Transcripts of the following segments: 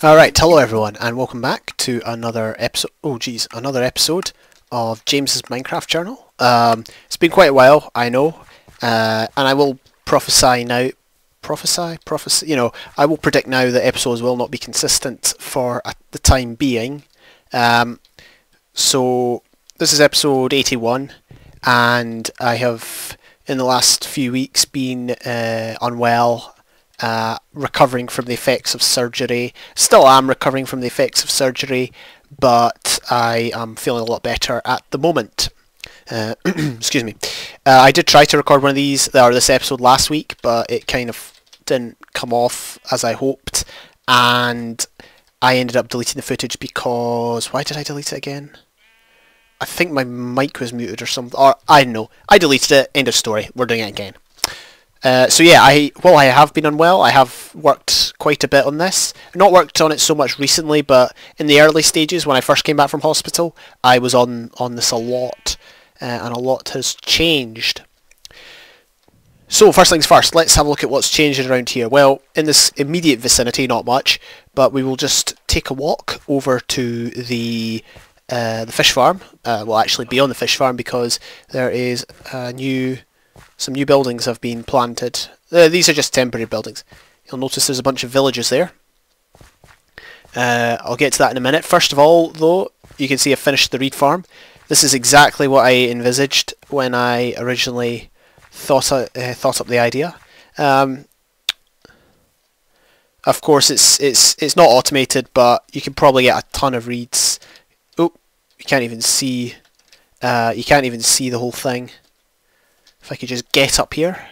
Alright, hello everyone, and welcome back to another episode. Another episode of James's Minecraft journal. It's been quite a while, I know, and I will prophesy now. Prophesy. I will predict now that episodes will not be consistent for the time being. So this is episode 81, and I have in the last few weeks been unwell. Recovering from the effects of surgery. Still am recovering from the effects of surgery, but I am feeling a lot better at the moment. Excuse me. I did try to record one of these, or this episode last week, but it kind of didn't come off as I hoped, and I ended up deleting the footage because... Why did I delete it again? I think my mic was muted or something, or I don't know. I deleted it, end of story. We're doing it again. So yeah, while I have been unwell, I have worked quite a bit on this. Not worked on it so much recently, but in the early stages when I first came back from hospital, I was on this a lot, and a lot has changed. So first things first, let's have a look at what's changed around here. Well, in this immediate vicinity, not much, but we will just take a walk over to the fish farm. We'll actually be on the fish farm because there is some new buildings have been planted. These are just temporary buildings. You'll notice there's a bunch of villages there. I'll get to that in a minute. First of all, though, you can see I've finished the reed farm. This is exactly what I envisaged when I originally thought up the idea. Of course, it's not automated, but you can probably get a ton of reeds. Oh, you can't even see. You can't even see the whole thing. If I could just get up here.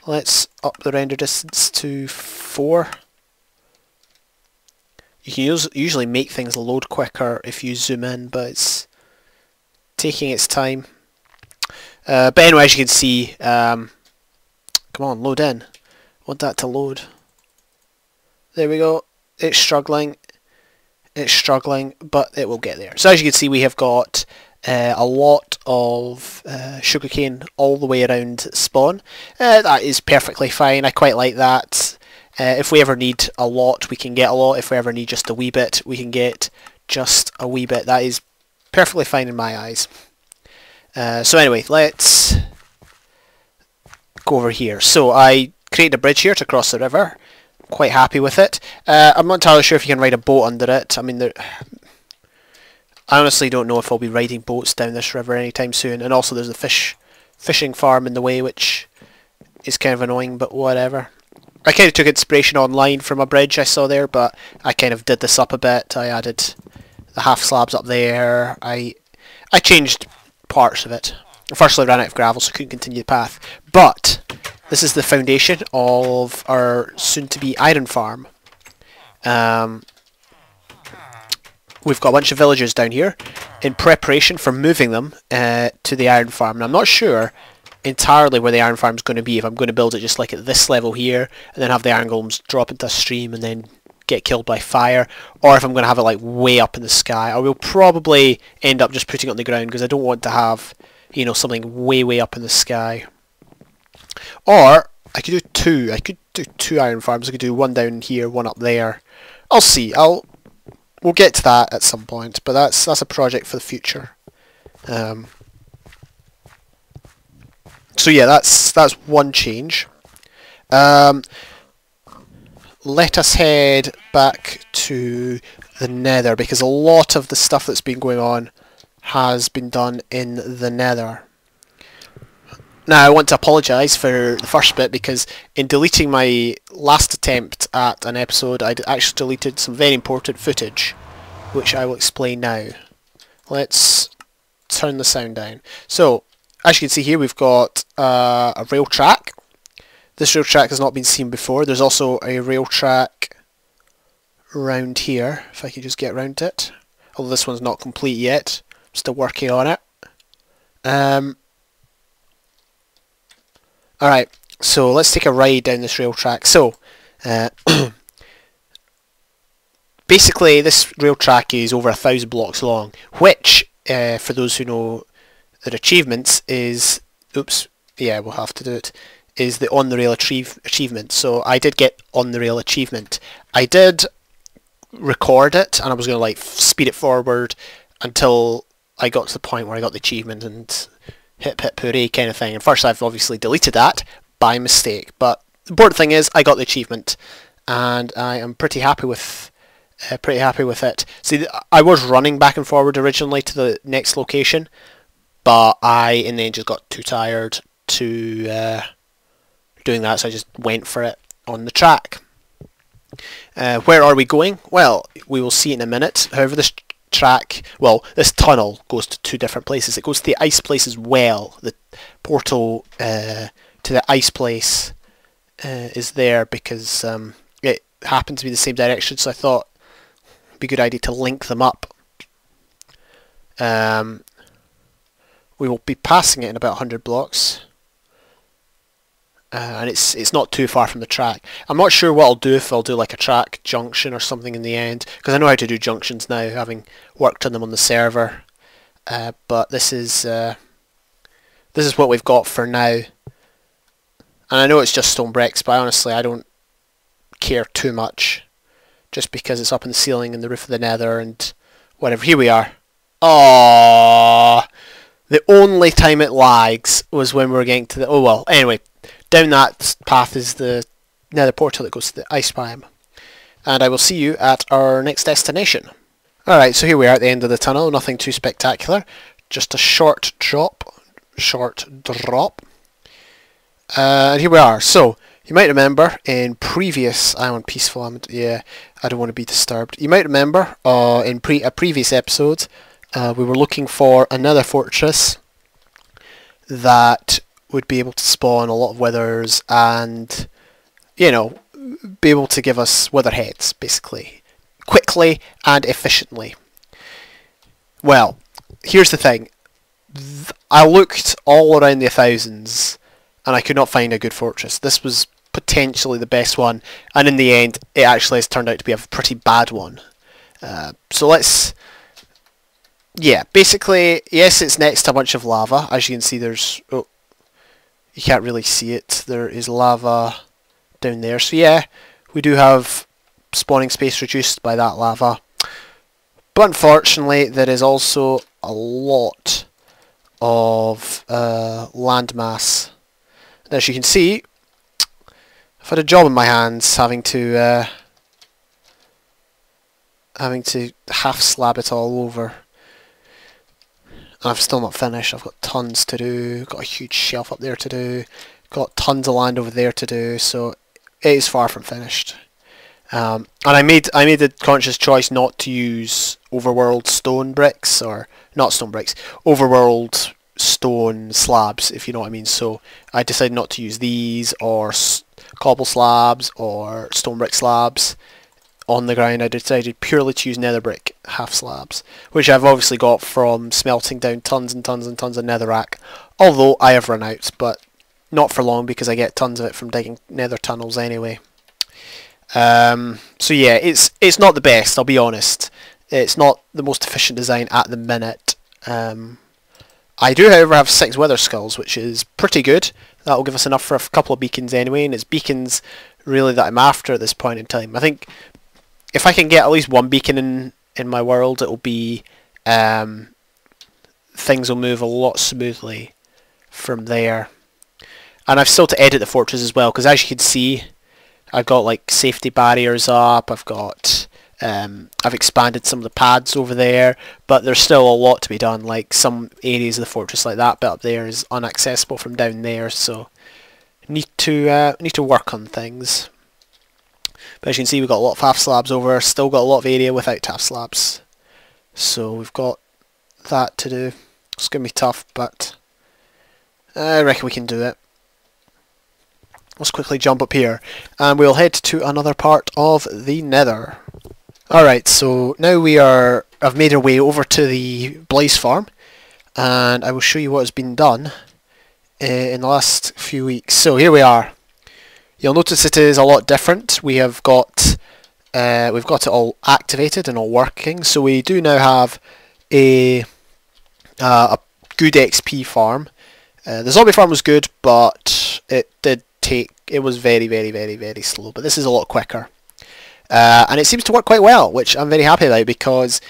Let's up the render distance to 4. You can usually make things load quicker if you zoom in, but it's taking its time. But anyway, as you can see, come on, load in. I want that to load. There we go. It's struggling. It's struggling, but it will get there. So as you can see, we have got a lot of sugarcane all the way around spawn. That is perfectly fine. I quite like that. If we ever need a lot, we can get a lot. If we ever need just a wee bit, we can get just a wee bit. That is perfectly fine in my eyes. So anyway, let's go over here. So I created a bridge here to cross the river. I'm quite happy with it. I'm not entirely sure if you can ride a boat under it. I mean, I honestly don't know if I'll be riding boats down this river anytime soon. And also there's a fishing farm in the way, which is kind of annoying, but whatever. I kind of took inspiration online from a bridge I saw there, but I kind of did this up a bit. I added the half slabs up there. I changed parts of it. Firstly, I ran out of gravel, so I couldn't continue the path. But this is the foundation of our soon-to-be iron farm. We've got a bunch of villagers down here in preparation for moving them to the iron farm. And I'm not sure entirely where the iron farm is going to be, if I'm going to build it just like at this level here and then have the iron golems drop into a stream and then get killed by fire, or if I'm going to have it like way up in the sky. I will probably end up just putting it on the ground because I don't want to have, you know, something way up in the sky. Or I could do two. I could do 2 iron farms. I could do one down here, one up there. I'll see. We'll get to that at some point, but that's a project for the future. So yeah, that's one change. Let us head back to the Nether, because a lot of the stuff that's been going on has been done in the Nether. Now I want to apologise for the first bit, because in deleting my last attempt at an episode I actually deleted some very important footage, which I will explain now. Let's turn the sound down. So as you can see here, we've got a rail track. This rail track has not been seen before. There's also a rail track around here, if I could just get around it. Although this one's not complete yet. I'm still working on it. Alright, so let's take a ride down this rail track. So, basically this rail track is over 1,000 blocks long, which, for those who know their achievements, is... Oops, yeah, we'll have to do it. Is the on the rail achievement. So I did get on the rail achievement. I did record it, and I was going to like speed it forward until I got to the point where I got the achievement and hip hip hooray kind of thing. And first I've obviously deleted that by mistake, but the important thing is I got the achievement, and I am pretty happy with it. See, I was running back and forward originally to the next location, but I in the end just got too tired to doing that, so I just went for it on the track. Where are we going? Well, we will see in a minute. However, this tunnel goes to two different places. It goes to the ice place as well. The portal to the ice place is there because it happened to be the same direction, so I thought it'd be a good idea to link them up. We will be passing it in about 100 blocks. And it's not too far from the track. I'm not sure what I'll do, if I'll do like a track junction or something in the end, because I know how to do junctions now, having worked on them on the server. But this is what we've got for now. And I know it's just stone bricks, but honestly I don't care too much, just because it's up in the ceiling and the roof of the Nether and whatever. Here we are. Oh, the only time it lags was when we were getting to the... Oh well, anyway. Down that path is the Nether portal that goes to the ice biome. And I will see you at our next destination. Alright, so here we are at the end of the tunnel. Nothing too spectacular. Just a short drop. And here we are. So, you might remember in previous... I'm on peaceful. Yeah, I don't want to be disturbed. You might remember in a previous episode, we were looking for another fortress that would be able to spawn a lot of withers and, you know, be able to give us wither heads, basically, quickly and efficiently. Well, here's the thing. I looked all around the thousands and I could not find a good fortress. This was potentially the best one, and in the end it actually has turned out to be a pretty bad one. So let's... Yeah, basically, yes, it's next to a bunch of lava. As you can see, there's... Oh, you can't really see it. There is lava down there. So yeah, we do have spawning space reduced by that lava. But unfortunately, there is also a lot of landmass. And as you can see, I've had a job in my hands, having to half slab it all over. And I've still not finished. I've got tons to do, got a huge shelf up there to do, got tons of land over there to do, so it is far from finished. And I made the conscious choice not to use overworld stone bricks, or not stone bricks, overworld stone slabs, if you know what I mean. So I decided not to use these, or cobble slabs, or stone brick slabs on the ground. I decided purely to use nether brick half slabs, which I've obviously got from smelting down tons and tons and tons of netherrack, although I have run out, but not for long because I get tons of it from digging nether tunnels anyway. So yeah, it's not the best, I'll be honest. It's not the most efficient design at the minute. I do, however, have 6 wither skulls, which is pretty good. That will give us enough for a couple of beacons anyway, and it's beacons really that I'm after at this point in time. I think if I can get at least one beacon in my world, it will be... things will move a lot smoothly from there. And I've still to edit the fortress as well, because as you can see, I've got like safety barriers up, I've got... I've expanded some of the pads over there, but there's still a lot to be done. Like some areas of the fortress, like that bit up there, is inaccessible from down there, so need to work on things. But as you can see, we've got a lot of half slabs over, still got a lot of area without half slabs. So we've got that to do. It's going to be tough, but I reckon we can do it. Let's quickly jump up here, and we'll head to another part of the Nether. Alright, so now I've made our way over to the Blaze farm, and I will show you what has been done in the last few weeks. So here we are. You'll notice it is a lot different. We've got it all activated and all working. So we do now have a good XP farm. The zombie farm was good, but it was very, very, very, very slow. But this is a lot quicker. and it seems to work quite well, which I'm very happy about, because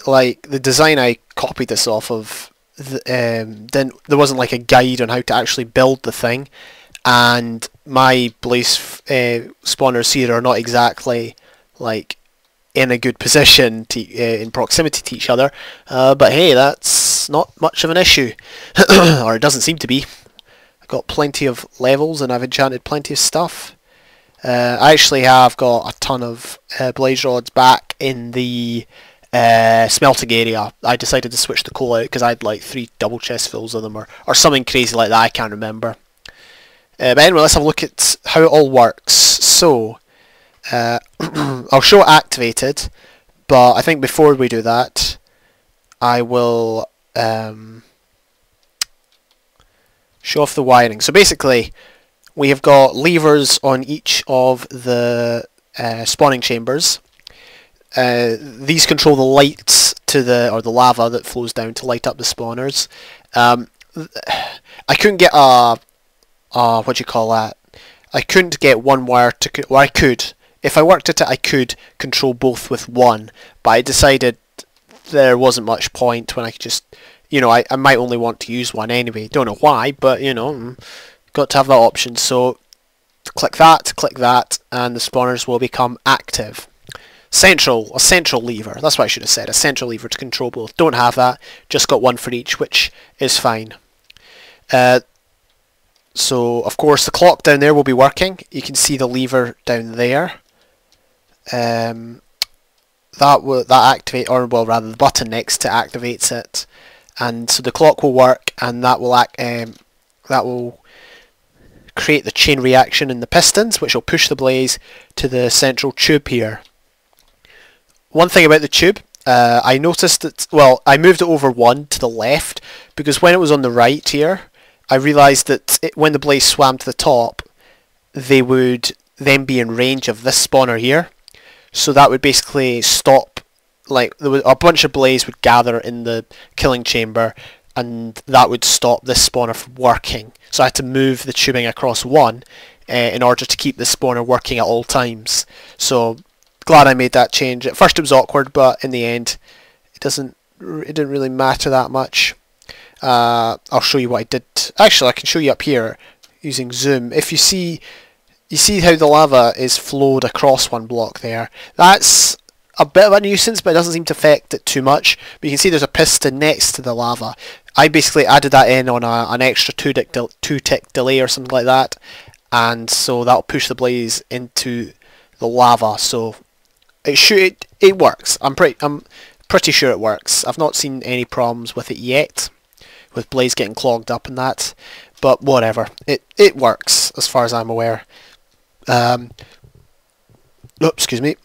like the design I copied this off of, there wasn't like a guide on how to actually build the thing, and my blaze spawners here are not exactly like in a good position to, in proximity to each other, but hey, that's not much of an issue, or it doesn't seem to be. I've got plenty of levels and I've enchanted plenty of stuff. I actually have got a ton of blaze rods back in the smelting area. I decided to switch the coal out because I had like 3 double chest fills of them, or something crazy like that, I can't remember. But anyway, let's have a look at how it all works. So, I'll show it activated, but I think before we do that, I will show off the wiring. So basically, we have got levers on each of the spawning chambers. These control the lights to the lava that flows down to light up the spawners. I couldn't get a what do you call that? I couldn't get one wire to. Well, I could. If I worked at it, I could control both with one, but I decided there wasn't much point when I could just, you know, I might only want to use one anyway. Don't know why, but you know, got to have that option. So click that, and the spawners will become active. A central lever. That's what I should have said. A central lever to control both. Don't have that. Just got one for each, which is fine. So of course the clock down there will be working. You can see the lever down there. That activate, or well, rather the button next to activates it, and so the clock will work, and that will create the chain reaction in the pistons, which will push the blaze to the central tube here. One thing about the tube, I noticed that, well, I moved it over one to the left, because when it was on the right here, I realised that when the blaze swam to the top, they would then be in range of this spawner here. So that would basically stop, like, a bunch of blaze would gather in the killing chamber, and that would stop this spawner from working. So I had to move the tubing across one in order to keep the spawner working at all times. So glad I made that change. At first it was awkward, but in the end it didn't really matter that much. I'll show you what I did. Actually, I can show you up here using zoom. If you see how the lava is flowed across one block there. That's a bit of a nuisance, but it doesn't seem to affect it too much. But you can see there's a piston next to the lava. I basically added that in on an extra 2-tick delay or something like that, and so that'll push the blaze into the lava. So it works. I'm pretty sure it works. I've not seen any problems with it yet, with blaze getting clogged up and that, but whatever. It works as far as I'm aware. Excuse me.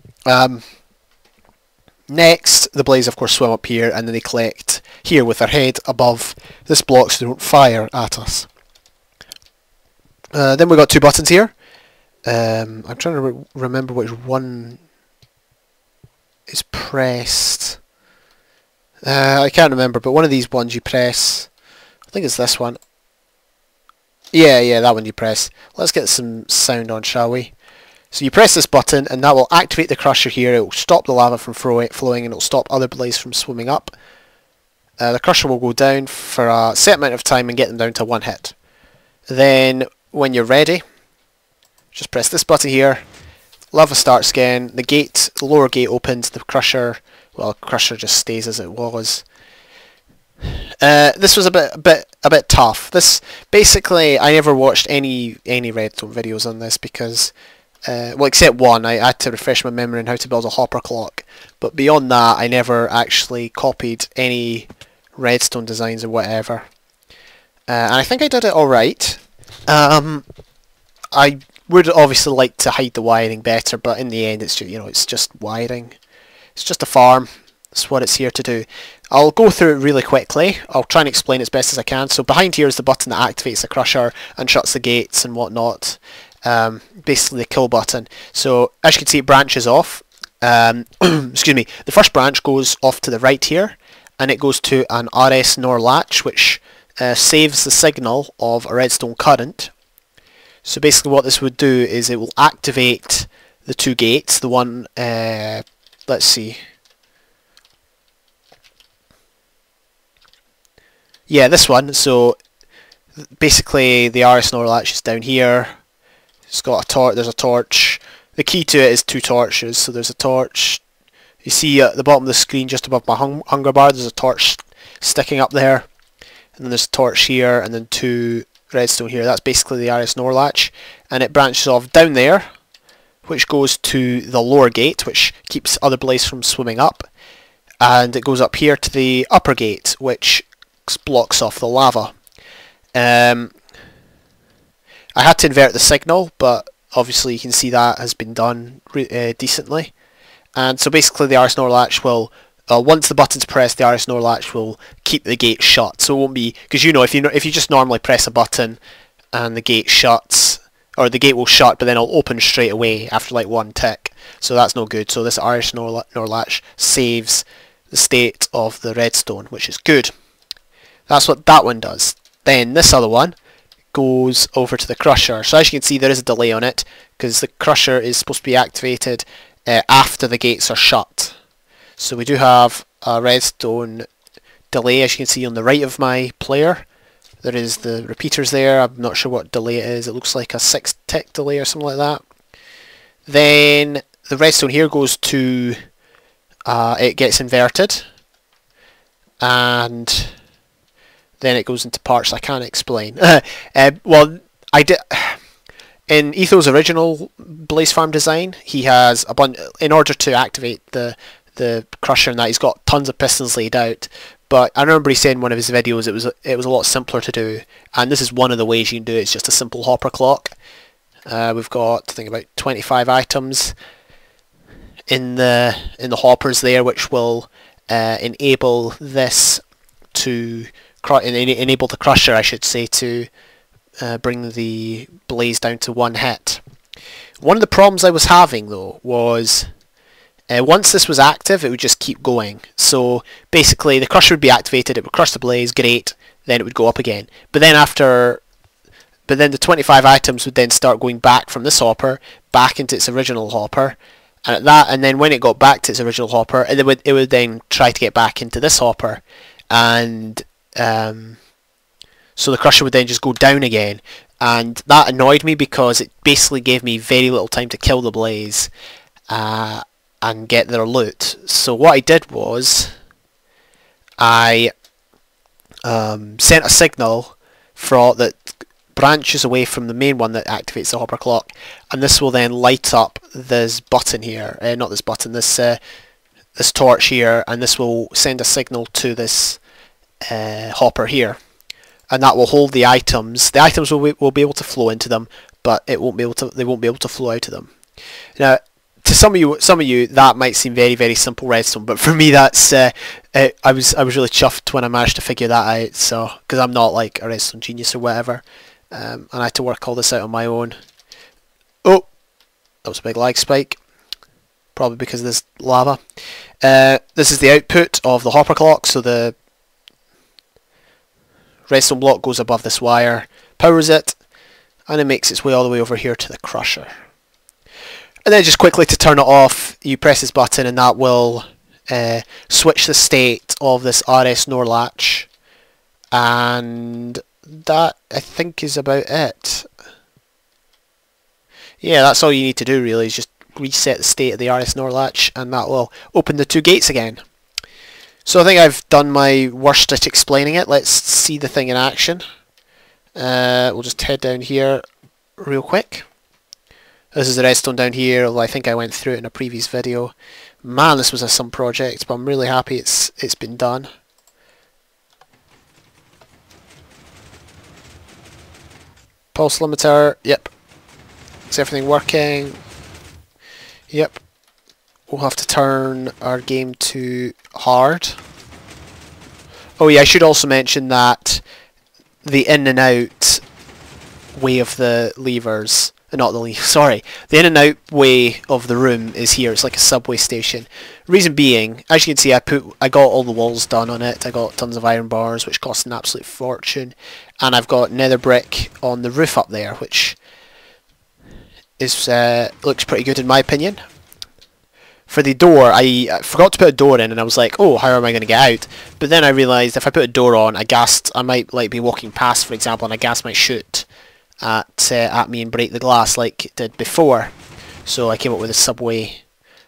Next, the blaze of course swim up here, and then they collect here with their head above this block so they don't fire at us. Then we've got 2 buttons here. I'm trying to remember which one is pressed. I can't remember, but one of these ones you press. I think it's this one. Yeah, that one you press. Let's get some sound on, shall we? So you press this button, and that will activate the crusher here. It will stop the lava from flowing, and it will stop other blaze from swimming up. The crusher will go down for a set amount of time and get them down to 1 hit. Then, when you're ready, just press this button here. Lava starts again. The lower gate opens. The crusher just stays as it was. This was a bit tough. This basically, I never watched any redstone videos on this because, well, except one. I had to refresh my memory on how to build a hopper clock. But beyond that, I never actually copied any redstone designs or whatever. And I think I did it all right. I would obviously like to hide the wiring better, but in the end, it's just, it's just wiring. It's just a farm. That's what it's here to do. I'll go through it really quickly. I'll try and explain as best as I can. So behind here is the button that activates the crusher and shuts the gates and whatnot. Basically the kill button. So as you can see, it branches off. Excuse me. The first branch goes off to the right here, and it goes to an RS NOR latch, which saves the signal of a redstone current. So basically what this would do is it will activate the two gates. The one, let's see. Yeah, this one. So basically, the RS Snorlash is down here. It's got a torch. There's a torch. The key to it is two torches. So there's a torch. You see at the bottom of the screen, just above my hunger bar, there's a torch sticking up there, and then there's a torch here, and then two redstone here. That's basically the RS Snorlash, and it branches off down there, which goes to the lower gate, which keeps other blaze from swimming up, and it goes up here to the upper gate, which blocks off the lava. I had to invert the signal, but obviously you can see that has been done decently. And so basically the RS Snorlash will, once the button's pressed, the RS Snorlash will keep the gate shut. So it won't be, because you know, if you just normally press a button and the gate shuts, or the gate will shut, but then it'll open straight away after like one tick. So that's no good. So this RS Snorlash saves the state of the redstone, which is good. That's what that one does. Then this other one goes over to the crusher. So as you can see, there is a delay on it because the crusher is supposed to be activated after the gates are shut. So we do have a redstone delay, as you can see on the right of my player. There is the repeaters there. I'm not sure what delay it is. It looks like a 6 tick delay or something like that. Then the redstone here goes to, it gets inverted, and then it goes into parts I can't explain. Well, I did. In Etho's original Blaze Farm design, he has a bunch. In order to activate the crusher and that, he's got tons of pistons laid out. But I remember he said in one of his videos it was a lot simpler to do, and this is one of the ways you can do it. It's just a simple hopper clock. We've got, I think, about 25 items in the hoppers there, which will enable this to enable the crusher, I should say, to bring the blaze down to one hit. One of the problems I was having though was once this was active, it would just keep going. So basically the crusher would be activated, it would crush the blaze, great, then it would go up again. But then the 25 items would then start going back from this hopper back into its original hopper, and then when it got back to its original hopper, it would then try to get back into this hopper, and so the crusher would then just go down again, and that annoyed me because it basically gave me very little time to kill the blaze and get their loot. So what I did was I sent a signal that branches away from the main one that activates the hopper clock, and this will then light up this button here, not this button, this torch here, and this will send a signal to this hopper here, and that will hold the items. The items will be able to flow into them, but they won't be able to flow out of them. Now, to some of you that might seem very, very simple redstone, but for me that's I was really chuffed when I managed to figure that out. So because I'm not like a redstone genius or whatever, and I had to work all this out on my own. Oh, that was a big lag spike, probably because of this lava. This is the output of the hopper clock. So the redstone block goes above this wire, powers it, and it makes its way all the way over here to the crusher. And then just quickly to turn it off, you press this button and that will switch the state of this RS Snorlash, and that I think is about it. Yeah, that's all you need to do really, is just reset the state of the RS Snorlash, and that will open the two gates again. So I think I've done my worst at explaining it. Let's see the thing in action. We'll just head down here real quick. This is the redstone down here, although I think I went through it in a previous video. Man, this was some project, but I'm really happy it's been done. Pulse limiter, yep. Is everything working? Yep. We'll have to turn our game to hard. Oh yeah, I should also mention that the in and out way of the levers, not the lever, sorry, the in and out way of the room is here. It's like a subway station. Reason being, as you can see, I got all the walls done on it. I got tons of iron bars, which cost an absolute fortune, and I've got nether brick on the roof up there, which looks pretty good in my opinion. For the door, I forgot to put a door in, and I was like, oh, how am I going to get out? But then I realised if I put a door on, I might like be walking past, for example, and a ghast might shoot at me and break the glass like it did before. So I came up with a subway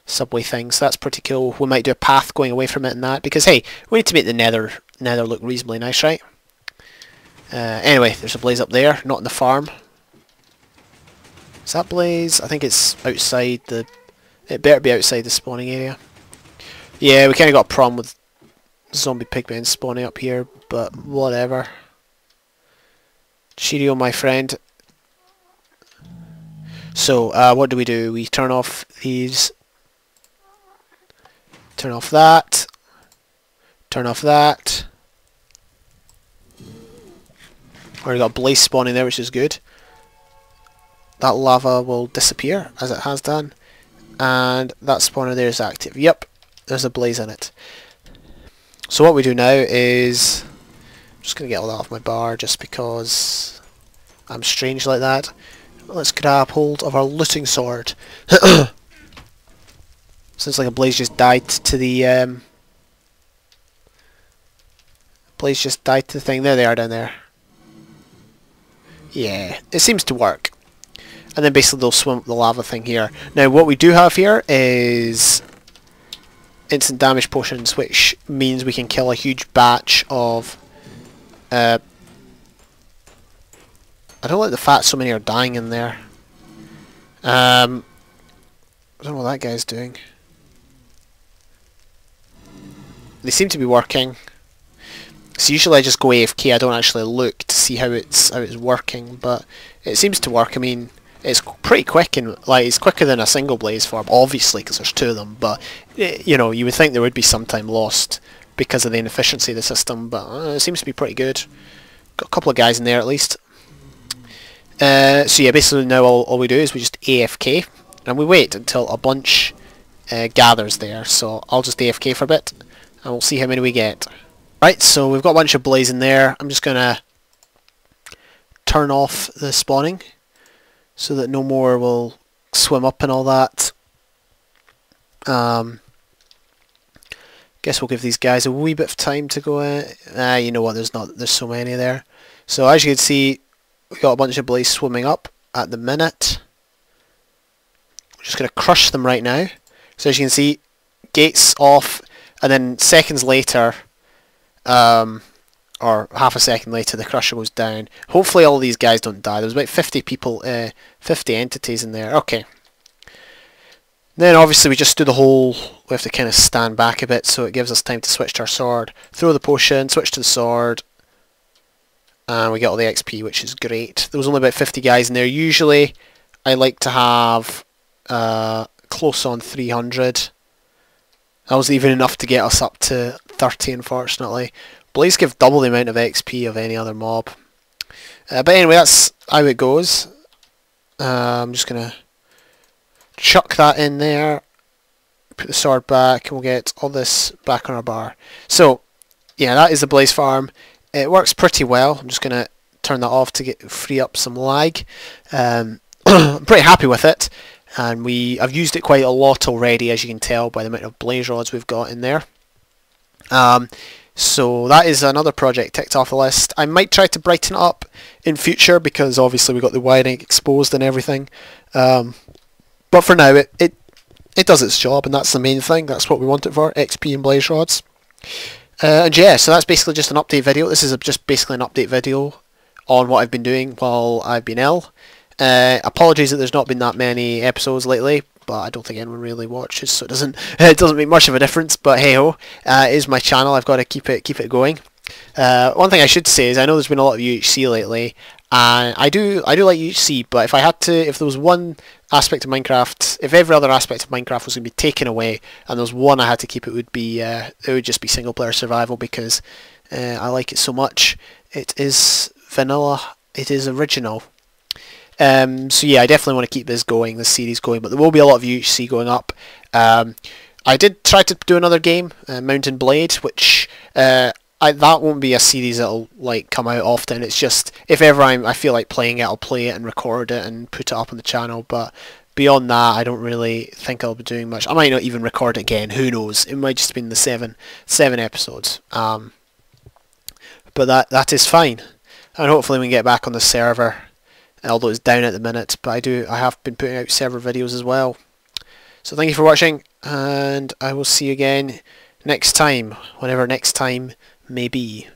thing, so that's pretty cool. We might do a path going away from it and that, because hey, we need to make the nether look reasonably nice, right? Anyway, there's a blaze up there, not in the farm. Is that blaze? I think it's outside the... It better be outside the spawning area. Yeah, we kind of got a problem with zombie pigmen spawning up here, but whatever. Cheerio, my friend. So, what do? We turn off these. Turn off that. Turn off that. Already got a blaze spawning there, which is good. That lava will disappear, as it has done. And that spawner there is active. Yep, there's a blaze in it. So what we do now is... I'm just going to get all that off my bar just because I'm strange like that. Let's grab hold of our looting sword. Seems like a blaze just died to the... Blaze just died to the thing. There they are down there. Yeah, it seems to work. And then basically they'll swim up the lava thing here. Now what we do have here is instant damage potions, which means we can kill a huge batch of... I don't like the fact so many are dying in there. I don't know what that guy's doing. They seem to be working. So usually I just go AFK, I don't actually look to see how it's working, but it seems to work. I mean, it's pretty quick, and like it's quicker than a single blaze farm, obviously, because there's two of them. But you know, you would think there would be some time lost because of the inefficiency of the system, but it seems to be pretty good. Got a couple of guys in there at least. So yeah, basically now all we do is we just AFK, and we wait until a bunch gathers there. So I'll just AFK for a bit, and we'll see how many we get. Right, so we've got a bunch of blaze in there. I'm just gonna turn off the spawning, so that no more will swim up and all that. Guess we'll give these guys a wee bit of time to go in. You know what, there's so many there. So as you can see, we've got a bunch of blaze swimming up at the minute. We're just going to crush them right now. So as you can see, gates off, and then seconds later, or half a second later, the crusher goes down. Hopefully all these guys don't die. There's about 50 people, 50 entities in there. Okay. Then obviously we just do the whole, we have to kind of stand back a bit so it gives us time to switch to our sword. Throw the potion, switch to the sword, and we get all the XP, which is great. There was only about 50 guys in there. Usually I like to have close on 300. That was even enough to get us up to 30, unfortunately. Blaze give double the amount of XP of any other mob. But anyway, that's how it goes. I'm just going to chuck that in there, put the sword back, and we'll get all this back on our bar. So, yeah, that is the blaze farm. It works pretty well. I'm just going to turn that off to free up some lag. I'm pretty happy with it, and I've used it quite a lot already, as you can tell by the amount of blaze rods we've got in there. So that is another project ticked off the list. I might try to brighten it up in future, because obviously we've got the wiring exposed and everything. But for now, it does its job, and that's the main thing. That's what we want it for, XP and blaze rods. And yeah, so that's basically just an update video. This is just basically an update video on what I've been doing while I've been ill. Apologies that there's not been that many episodes lately, but I don't think anyone really watches, so it doesn't make much of a difference. But hey ho, it is my channel. I've got to keep it going. One thing I should say is I know there's been a lot of UHC lately, and I do like UHC, but if there was one aspect of Minecraft, if every other aspect of Minecraft was going to be taken away, and there was one I had to keep, it would just be single player survival, because I like it so much. It is vanilla. It is original. So yeah, I definitely want to keep this series going, but there will be a lot of UHC going up. I did try to do another game, Mountain Blade, which that won't be a series that'll like come out often. It's just if ever I feel like playing it, I'll play it and record it and put it up on the channel. But beyond that, I don't really think I'll be doing much. I might not even record it again. Who knows? It might just be in the seven episodes. But that is fine, and hopefully we can get back on the server. Although it's down at the minute, but I have been putting out server videos as well. So thank you for watching, and I will see you again next time, whenever next time may be.